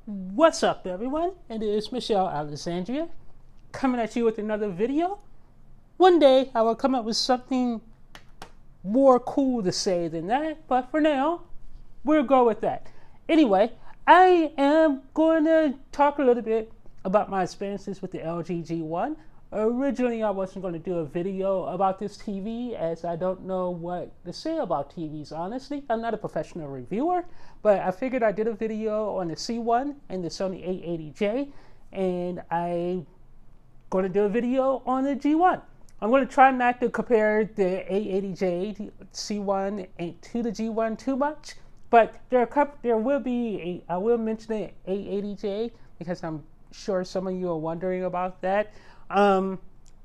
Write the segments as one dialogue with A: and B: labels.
A: What's up, everyone? It is Michelle Alexandria coming at you with another video. One day I will come up with something more cool to say than that, but for now, we'll go with that. Anyway, I am going to talk a little bit about my experiences with the LG G1. Originally, I wasn't going to do a video about this TV as I don't know what to say about TVs, honestly. I'm not a professional reviewer, but I figured I did a video on the C1 and the Sony A80J, and I'm going to do a video on the G1. I'm going to try not to compare the A80J C1 to the G1 too much, but there will be I will mention the A80J because I'm sure some of you are wondering about that.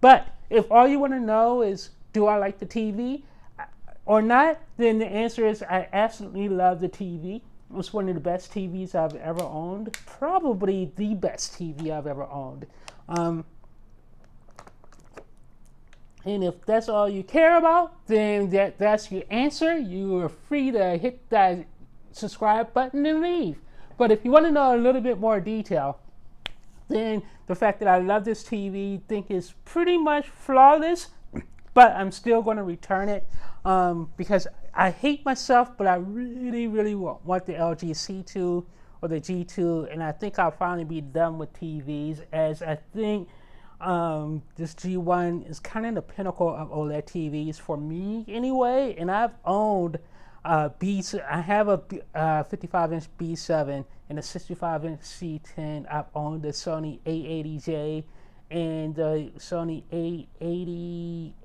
A: But if all you want to know is, do I like the TV or not, then the answer is I absolutely love the TV. It's one of the best TVs I've ever owned, probably the best TV I've ever owned. And if that's all you care about, then that's your answer. You are free to hit that subscribe button and leave. But if you want to know a little bit more detail, then the fact that I love this TV, think is pretty much flawless, but I'm still going to return it because I hate myself, but I really, really want the LG C2 or the G2, and I think I'll finally be done with TVs, as I think this G1 is kind of the pinnacle of OLED TVs for me anyway, and I've owned I have a 55-inch B7 and a 65-inch C10. I've owned the Sony A80J and the Sony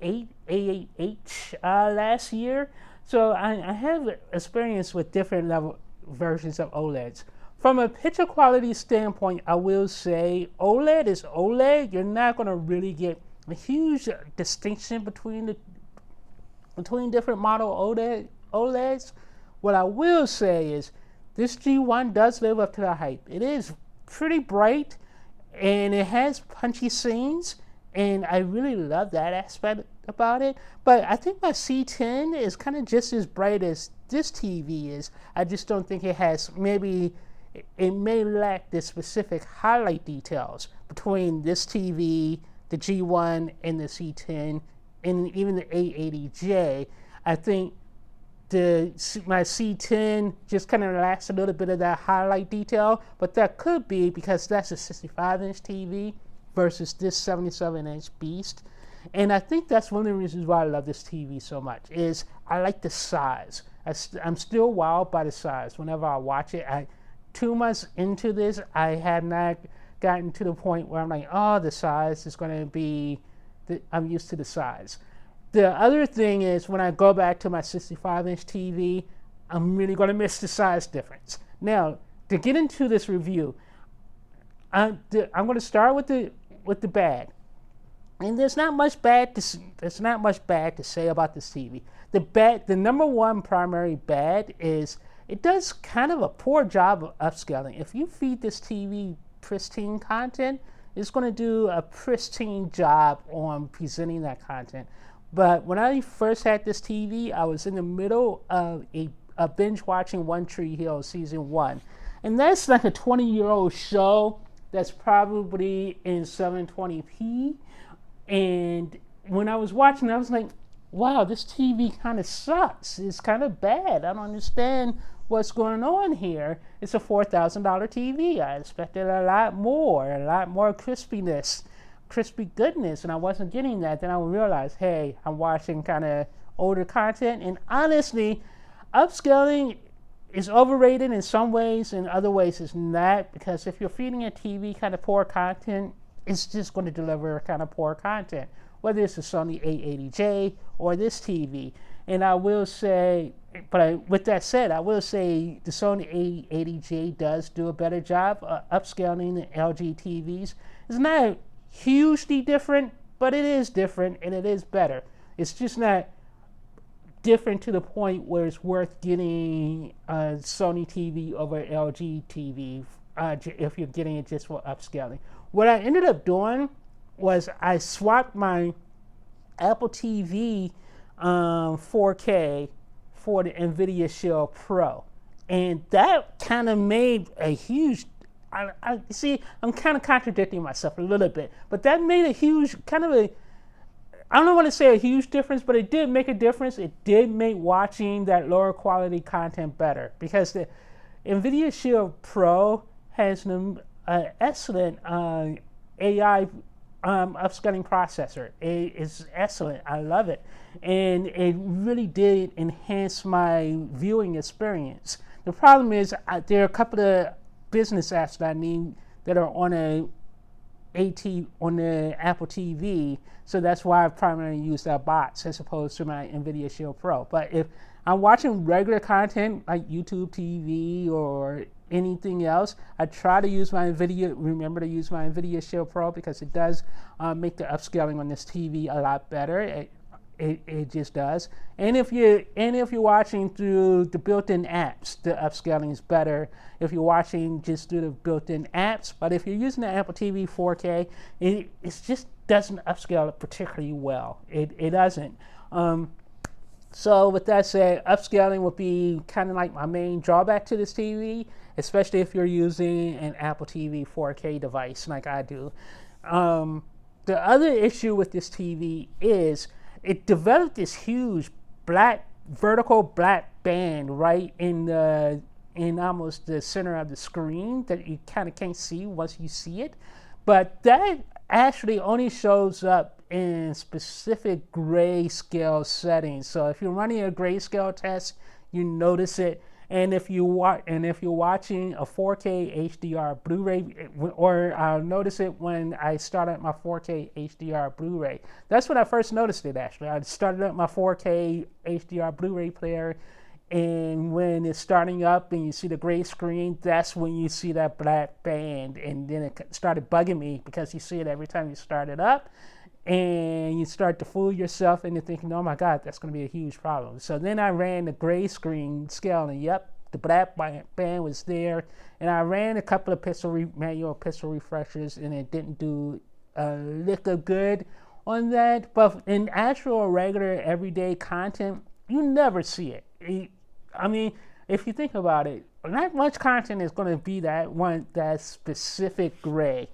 A: A88H last year. So I have experience with different level versions of OLEDs. From a picture quality standpoint, I will say OLED is OLED. You're not going to really get a huge distinction between different model OLEDs. What I will say is this G1 does live up to the hype. It is pretty bright and it has punchy scenes, and I really love that aspect about it. But I think my C10 is kind of just as bright as this TV is. I just don't think it has, it may lack the specific highlight details between this TV, the G1, and the C10, and even the A80J. I think my C10 just kind of lacks a little bit of that highlight detail, but that could be because that's a 65-inch TV versus this 77-inch beast. And I think that's one of the reasons why I love this TV so much, is I like the size. I'm still wowed by the size. Whenever I watch it, 2 months into this, I have not gotten to the point where I'm like, oh, the size is going to be, I'm used to the size. The other thing is, when I go back to my 65-inch TV, I'm really going to miss the size difference. Now, to get into this review, I'm going to start with the bad. And there's not much bad to say about this TV. The number one primary bad is it does kind of a poor job of upscaling. If you feed this TV pristine content, it's going to do a pristine job on presenting that content. But when I first had this TV, I was in the middle of a binge watching One Tree Hill season 1. And that's like a 20-year-old show that's probably in 720p. And when I was watching, I was like, wow, this TV kind of sucks. It's kind of bad. I don't understand what's going on here. It's a $4,000 TV. I expected a lot more crispy goodness, and I wasn't getting that. Then I would realize, hey, I'm watching kind of older content, and honestly, upscaling is overrated in some ways, in other ways it's not, because if you're feeding a TV kind of poor content, it's just going to deliver kind of poor content, whether it's the Sony A80J or this TV. And I will say, with that said, I will say the Sony A80J does do a better job upscaling the LG TVs. It's not hugely different, but it is different, and it is better. It's just not different to the point where it's worth getting a Sony TV over LG TV if you're getting it just for upscaling. What I ended up doing was I swapped my Apple TV 4K for the NVIDIA Shield Pro, and that kind of made a huge I see, I'm kind of contradicting myself a little bit, but that made a huge kind of a, I don't want to say a huge difference, but it did make a difference. It did make watching that lower quality content better, because the NVIDIA Shield Pro has an excellent AI upscaling processor. It is excellent. I love it. And it really did enhance my viewing experience. The problem is there are a couple of business apps that I need that are on on the Apple TV, so that's why I primarily use that box as opposed to my NVIDIA Shield Pro. But if I'm watching regular content like YouTube TV or anything else, I try to use remember to use my NVIDIA Shield Pro, because it does make the upscaling on this TV a lot better. It just does. And if you're watching through the built-in apps, the upscaling is better if you're watching just through the built-in apps. But if you're using the Apple TV 4K, it just doesn't upscale particularly well. It doesn't. So with that said, upscaling would be kind of like my main drawback to this TV, especially if you're using an Apple TV 4K device like I do. The other issue with this TV is it developed this huge vertical black band right in almost the center of the screen that you kind of can't see once you see it. But that actually only shows up in specific grayscale settings. So if you're running a grayscale test, you notice it. And if you're watching a 4K HDR Blu-ray, or I'll notice it when I start up my 4K HDR Blu-ray. That's when I first noticed it, actually. I started up my 4K HDR Blu-ray player, and when it's starting up and you see the gray screen, that's when you see that black band. And then it started bugging me, because you see it every time you start it up, and you start to fool yourself into thinking, oh my God, that's going to be a huge problem. So then I ran the gray screen scale, and yep, the black band was there. And I ran a couple of manual pixel refreshers, and it didn't do a lick of good on that. But in actual regular everyday content, you never see it. I mean, if you think about it, not much content is going to be that specific gray,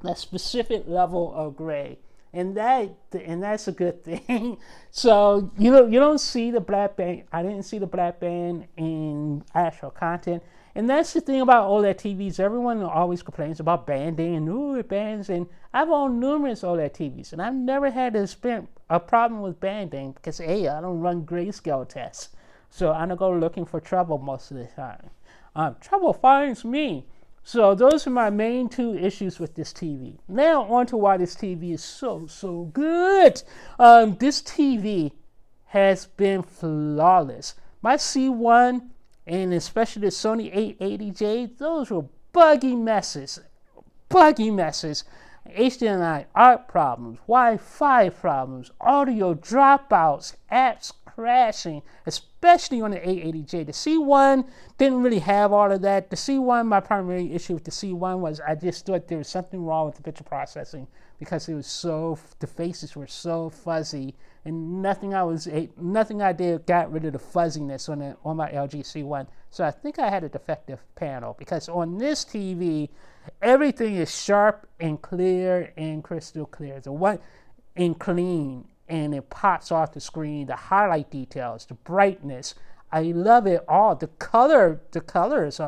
A: that specific level of gray, and that's a good thing. So you don't see the black band. I didn't see the black band in actual content, and that's the thing about OLED TVs. Everyone always complains about banding and it bands, and I've owned numerous OLED TVs, and I've never had a problem with banding, because I don't run grayscale tests, so I don't go looking for trouble most of the time. Trouble finds me. So those are my main two issues with this TV. Now on to why this TV is so good. This TV has been flawless. My C1 and especially the Sony 880J, those were buggy messes. HDMI art problems, Wi-Fi problems, audio dropouts, apps crashing, especially on the 880J. The C1 didn't really have all of that. The C1, my primary issue with the C1 was I just thought there was something wrong with the picture processing, because the faces were so fuzzy, and nothing I did got rid of the fuzziness on my LG C1. So I think I had a defective panel, because on this TV, everything is sharp and clear and crystal clear. And clean, and it pops off the screen. The highlight details, the brightness, I love it all. The colors.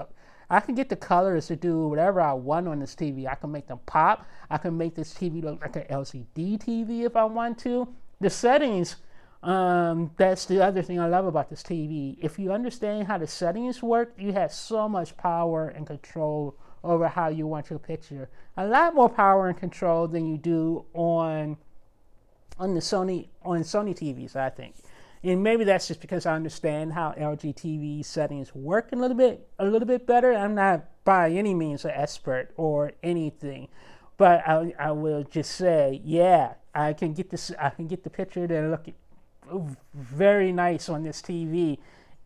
A: I can get the colors to do whatever I want on this TV. I can make them pop. I can make this TV look like an LCD TV if I want to. The settings, that's the other thing I love about this TV. If you understand how the settings work, you have so much power and control over how you want your picture. A lot more power and control than you do on Sony TVs, I think. And maybe that's just because I understand how LG TV settings work a little bit better. I'm not by any means an expert or anything, but I will just say, yeah, I can get the picture to look very nice on this TV.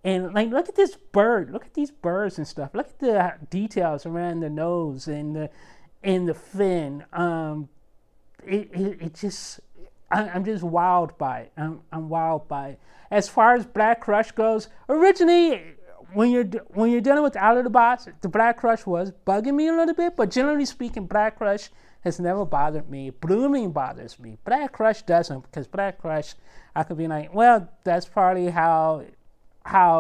A: And like, look at this bird. Look at these birds and stuff. Look at the details around the nose and the fin. I'm just wowed by it. I'm wowed by it. As far as Black Crush goes, originally when you're dealing with out of the box, the Black Crush was bugging me a little bit, but generally speaking, Black Crush has never bothered me. Blooming bothers me. Black Crush doesn't, because Black Crush, I could be like, well, that's probably how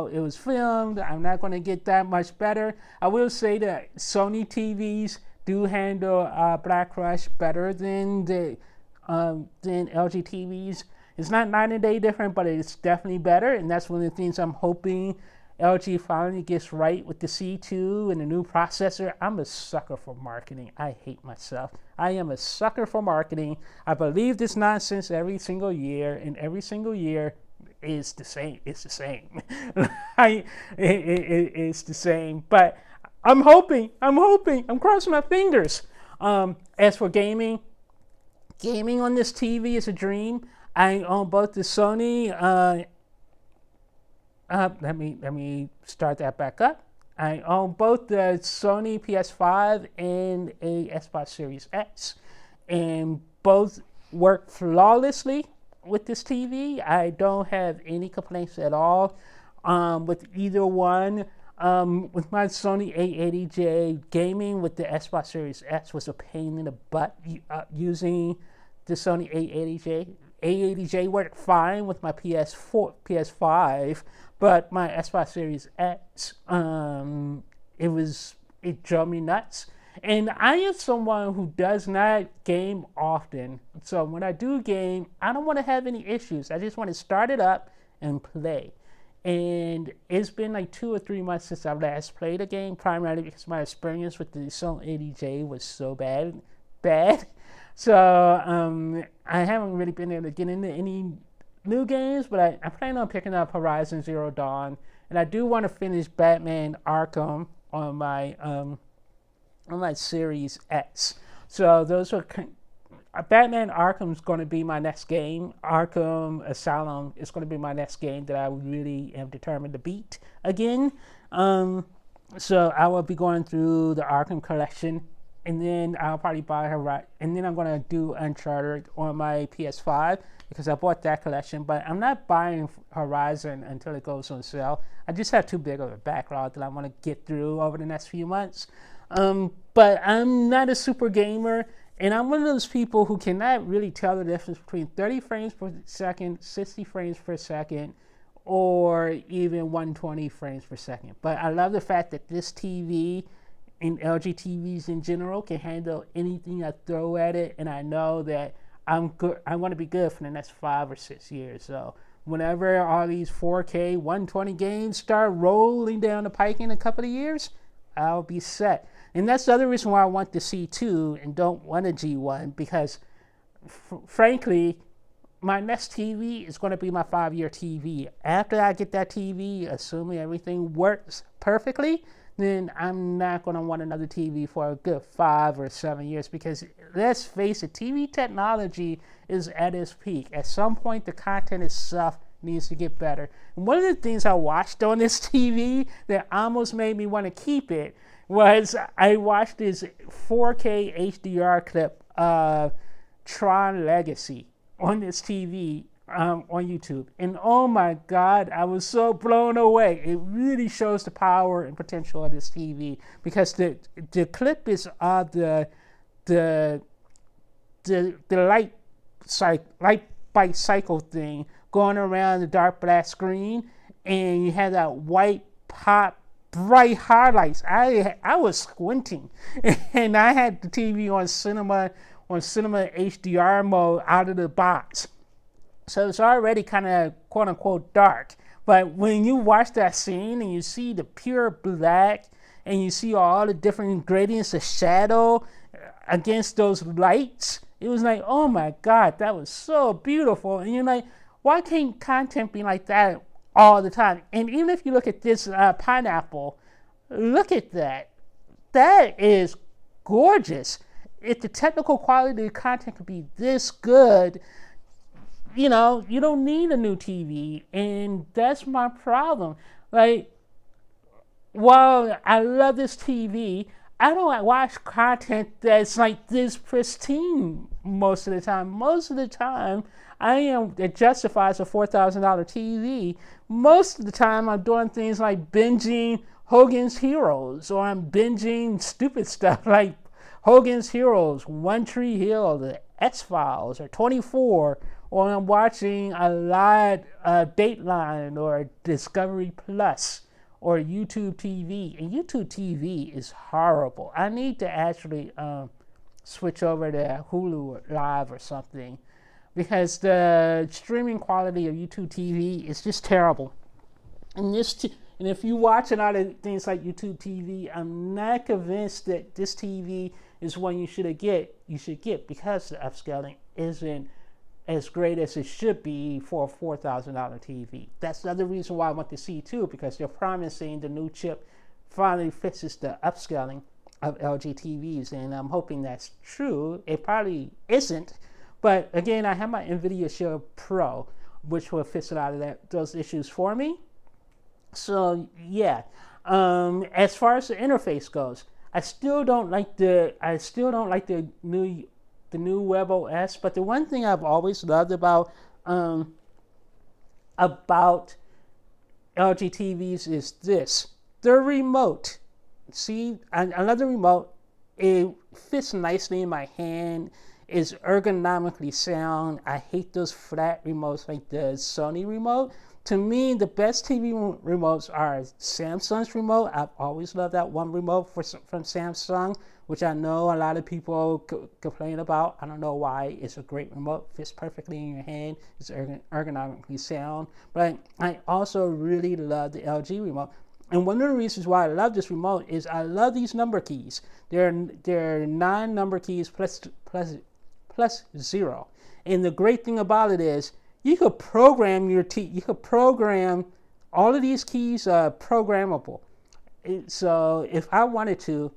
A: it was filmed. I'm not going to get that much better. I will say that Sony TVs do handle Black Crush better than LG TVs. It's not night and day different, but it's definitely better, and that's one of the things I'm hoping LG finally gets right with the C2 and the new processor. I'm a sucker for marketing. I hate myself. I am a sucker for marketing. I believe this nonsense every single year, and every single year is the same. It's the same. It's the same. But I'm hoping. I'm crossing my fingers. As for gaming on this TV is a dream. I own both the Sony. Let me start that back up. I own both the Sony PS5 and a Xbox Series X, and both work flawlessly with this TV. I don't have any complaints at all with either one. With my Sony A80J, gaming with the Xbox Series X was a pain in the butt using the Sony A80J. A80J worked fine with my PS5, but my Xbox Series X, it drove me nuts. And I am someone who does not game often. So when I do game, I don't want to have any issues. I just want to start it up and play. And it's been like 2 or 3 months since I last played a game, primarily because my experience with the Sony A80J was so bad. So I haven't really been able to get into any new games, but I plan on picking up Horizon Zero Dawn, and I do want to finish Batman Arkham on my Series X. So those are Batman Arkham is going to be my next game. Arkham Asylum is going to be my next game that I really am determined to beat again. So I will be going through the Arkham collection, and then I'll probably buy Horizon, and then I'm going to do Uncharted on my PS5 because I bought that collection, but I'm not buying Horizon until it goes on sale. I just have too big of a backlog that I want to get through over the next few months. But I'm not a super gamer, and I'm one of those people who cannot really tell the difference between 30 frames per second, 60 frames per second, or even 120 frames per second. But I love the fact that this TV and LG TVs in general can handle anything I throw at it, and I know that I'm good. I want to be good for the next 5 or 6 years. So whenever all these 4K 120 games start rolling down the pike in a couple of years, I'll be set. And that's the other reason why I want the C2 and don't want a G1, because frankly, my next TV is going to be my 5-year TV. After I get that TV, assuming everything works perfectly, then I'm not going to want another TV for a good 5 or 7 years, because let's face it, TV technology is at its peak. At some point, the content itself needs to get better. And one of the things I watched on this TV that almost made me want to keep it was I watched this 4K HDR clip of Tron Legacy on this TV on YouTube, and oh my God, I was so blown away. It really shows the power and potential of this TV, because the clip is of the light bite cycle thing going around the dark black screen, and you have that white pop bright highlights. I was squinting, and I had the TV on cinema HDR mode out of the box. So it's already kind of quote unquote dark. But when you watch that scene and you see the pure black and you see all the different gradients of shadow against those lights, it was like, oh my God, that was so beautiful. And you're like, why can't content be like that all the time? And even if you look at this pineapple, look at that. That is gorgeous. If the technical quality of the content could be this good, you know, you don't need a new TV, and that's my problem. Like, while I love this TV, I don't watch content that's like this pristine most of the time. Most of the time, it justifies a $4,000 TV. Most of the time, I'm doing things like binging Hogan's Heroes, or I'm binging stupid stuff like Hogan's Heroes, One Tree Hill, the X-Files, or 24, or I'm watching a live Dateline or Discovery Plus or YouTube TV. And YouTube TV is horrible. I need to actually switch over to Hulu Live or something, because the streaming quality of YouTube TV is just terrible. And if you watch a lot of things like YouTube TV, I'm not convinced that this TV is one you should get because the upscaling isn't as great as it should be for a $4,000 TV. That's the other reason why I want the C2, because they're promising the new chip finally fixes the upscaling of LG TVs, and I'm hoping that's true. It probably isn't, but again, I have my NVIDIA Shield Pro, which will fix a lot of those issues for me. So yeah, as far as the interface goes, I still don't like the new WebOS. But the one thing I've always loved about LG TVs is this: the remote. See, I love the remote. It fits nicely in my hand. It's ergonomically sound. I hate those flat remotes like the Sony remote. To me, the best TV remotes are Samsung's remote. I've always loved that one remote from Samsung, which I know a lot of people complain about. I don't know why. It's a great remote. Fits perfectly in your hand. It's ergonomically sound. But I also really love the LG remote. And one of the reasons why I love this remote is I love these number keys. They're 9 number keys plus 0. And the great thing about it is, you could program all of these keys are programmable. So if I wanted to,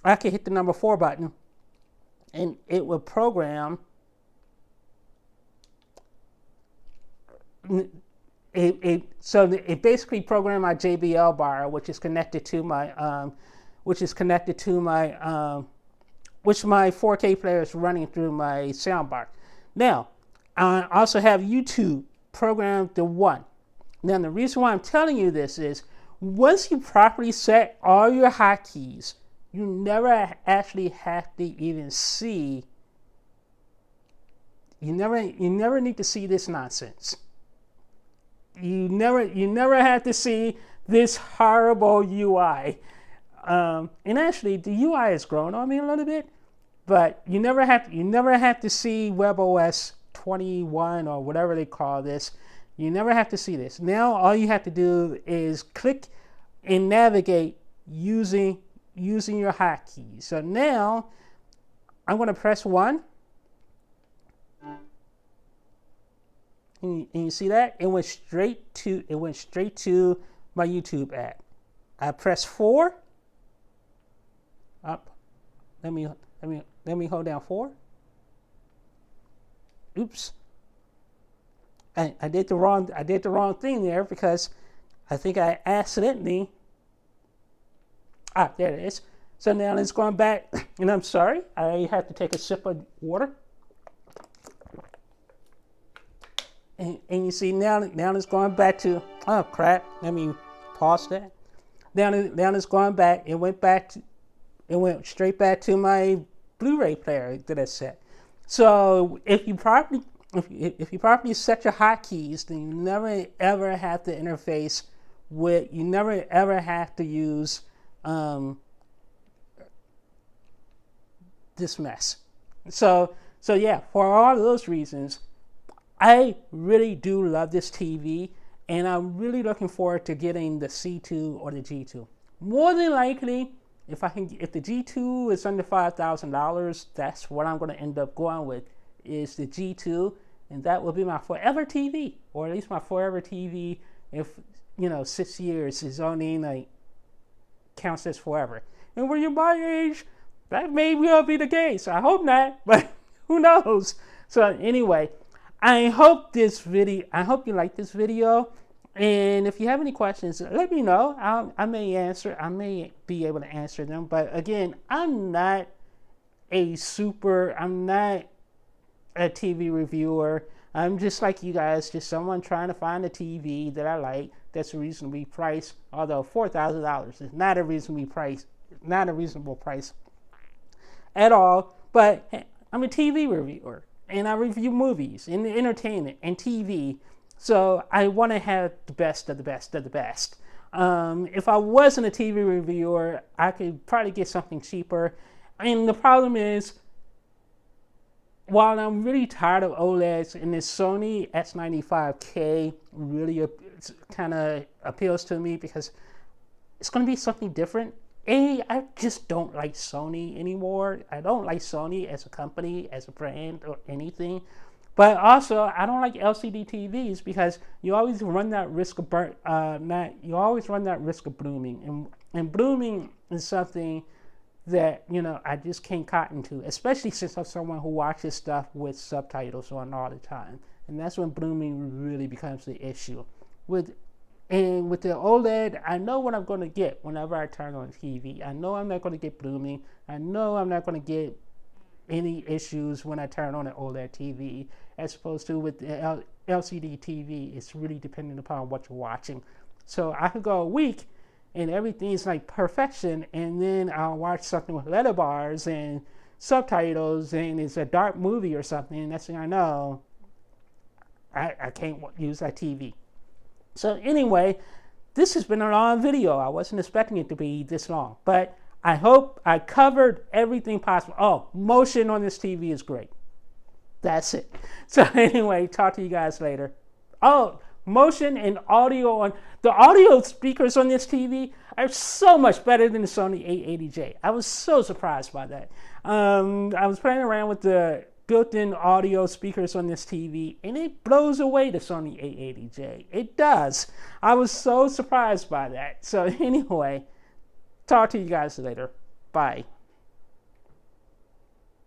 A: I could hit the number 4 button and it would program so it basically programmed my JBL bar, which is connected to my which my 4K player is running through my soundbar. Now, I also have YouTube programmed to 1. Now, the reason why I'm telling you this is, once you properly set all your hotkeys, you never actually have to even see. You never need to see this nonsense. You never have to see this horrible UI. And actually, the UI has grown on me a little bit, but you never have to see WebOS 21 or whatever they call this. You never have to see this. Now all you have to do is click and navigate using your hotkeys. So now I'm going to press 1, and you see that it went straight to my YouTube ad. I press 4. Up. Let me hold down 4. Oops. I did the wrong thing there, because I think I accidentally. There it is. So now it's going back, and I'm sorry, I have to take a sip of water. And you see now it's going back to, oh crap, let me pause that. Now it's going back, it went straight back to my Blu-ray player that I set. So if you properly set your hotkeys, then you never ever have to interface with. You never ever have to use this mess. So yeah, for all of those reasons, I really do love this TV, and I'm really looking forward to getting the C2 or the G2. More than likely, if the G2 is under $5,000, that's what I'm going to end up going with, is the G2, and that will be my forever TV, or at least my forever TV. If 6 years is only like counts as forever, and when you're my age, that may well be the case. I hope not, but who knows? So anyway, I hope you like this video. And if you have any questions, let me know. I may answer. I may be able to answer them. But again, I'm not I'm not a TV reviewer. I'm just like you guys, just someone trying to find a TV that I like that's reasonably priced. Although $4,000 is not a reasonable price at all. But I'm a TV reviewer, and I review movies and entertainment and TV. So I want to have the best of the best of the best. If I wasn't a TV reviewer, I could probably get something cheaper. And the problem is, while I'm really tired of OLEDs, and this Sony S95K really kind of appeals to me because it's going to be something different. I just don't like Sony anymore. I don't like Sony as a company, as a brand, or anything. But also, I don't like LCD TVs because you always run that risk of blooming, and blooming is something that I just can't cotton to, especially since I'm someone who watches stuff with subtitles on all the time, and that's when blooming really becomes the issue. With the OLED, I know what I'm going to get whenever I turn on TV. I know I'm not going to get blooming. I know I'm not going to get any issues when I turn on an OLED TV, as opposed to with the LCD TV. It's really dependent upon what you're watching. So I could go a week and everything's like perfection, and then I'll watch something with letter bars and subtitles, and it's a dark movie or something, and next thing I know, I can't use that TV. So anyway, this has been a long video. I wasn't expecting it to be this long, but I hope I covered everything possible. Oh, motion on this TV is great. That's it. So anyway, talk to you guys later. Oh, motion and audio on the audio speakers on this TV are so much better than the Sony A80J. I was so surprised by that. I was playing around with the built-in audio speakers on this TV, and it blows away the Sony A80J. It does. I was so surprised by that. So anyway, talk to you guys later. Bye.